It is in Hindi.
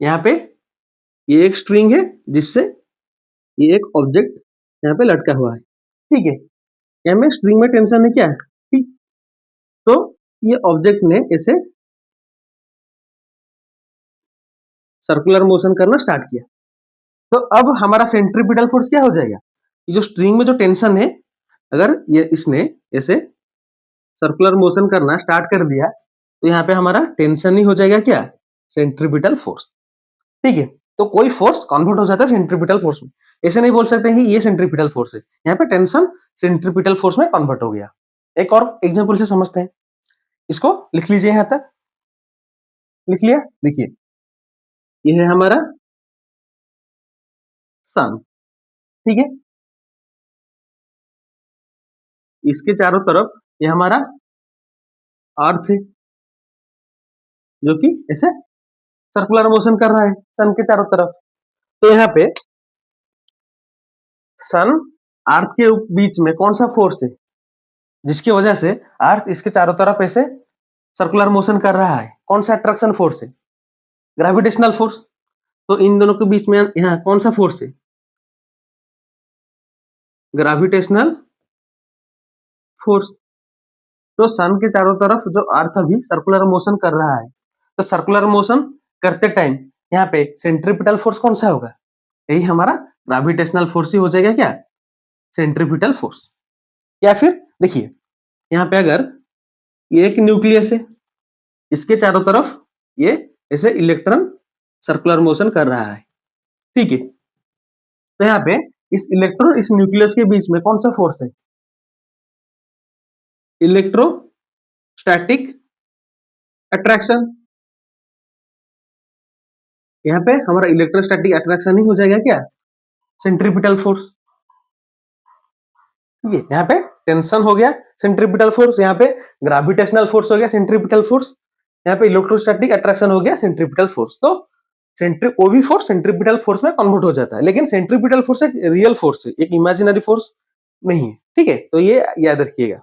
यहाँ पे ये एक स्ट्रिंग है जिससे ये एक ऑब्जेक्ट यहाँ पे लटका हुआ है, ठीक है। यहाँ में स्ट्रिंग में टेंशन है क्या, ठीक। तो ये ऑब्जेक्ट ने इसे सर्कुलर मोशन करना स्टार्ट किया। तो अब हमारा सेंट्रीपिटल फोर्स क्या हो जाएगा, ये जो स्ट्रिंग में जो टेंशन है, अगर ये इसने ऐसे सर्कुलर मोशन करना स्टार्ट कर दिया तो यहाँ पे हमारा टेंशन ही हो जाएगा क्या, सेंट्रीपिटल फोर्स, ठीक है। तो कोई फोर्स कन्वर्ट हो जाता है सेंट्रीपिटल फोर्स में। ऐसे नहीं बोल सकते कि ये सेंट्रीपिटल फोर्स है, यहाँ पे टेंशन सेंट्रीपिटल फोर्स में कन्वर्ट हो गया। एक और एग्जांपल से समझते हैं, इसको लिख लीजिए, यहां तक लिख लिया। देखिए ये है हमारा सन, ठीक है। इसके चारों तरफ ये हमारा अर्थ है जो कि ऐसे सर्कुलर मोशन कर रहा है सन के चारों तरफ। तो यहाँ पे सन अर्थ के बीच में कौन सा फोर्स है जिसकी वजह से अर्थ इसके चारों तरफ ऐसे सर्कुलर मोशन कर रहा है, कौन सा अट्रैक्शन फोर्स है, ग्रेविटेशनल फोर्स। तो इन दोनों के बीच में यहाँ कौन सा फोर्स है, ग्रेविटेशनल फोर्स। तो सन के चारों तरफ जो अर्थ अभी सर्कुलर मोशन कर रहा है, तो सर्कुलर मोशन करते टाइम यहाँ पे सेंट्रीपिटल फोर्स कौन सा होगा, यही हमारा ग्रेविटेशनल फोर्स ही हो जाएगा क्या, सेंट्रीपिटल फोर्स। या फिर देखिए यहाँ पे अगर ये एक न्यूक्लियस है, इसके चारों तरफ ये ऐसे इलेक्ट्रॉन सर्कुलर मोशन कर रहा है, ठीक है। तो यहाँ पे इस इलेक्ट्रॉन इस न्यूक्लियस के बीच में कौन सा फोर्स है, इलेक्ट्रोस्टैटिक अट्रैक्शन। यहाँ पे हमारा इलेक्ट्रोस्टैटिक अट्रैक्शन ही हो जाएगा क्या, सेंट्रीपिटल फोर्स, ठीक है। यहाँ पे टेंशन हो गया सेंट्रीपिटल फोर्स, यहाँ पे ग्रेविटेशनल फोर्स हो गया सेंट्रीपिटल फोर्स, यहाँ पे इलेक्ट्रोस्टैटिक अट्रैक्शन हो गया सेंट्रीपिटल फोर्स। तो कोई भी फोर्स सेंट्रीपिटल फोर्स में कन्वर्ट हो जाता है, लेकिन सेंट्रीपिटल फोर्स एक रियल फोर्स है, एक इमेजिनरी फोर्स नहीं है, ठीक है। तो ये याद रखिएगा।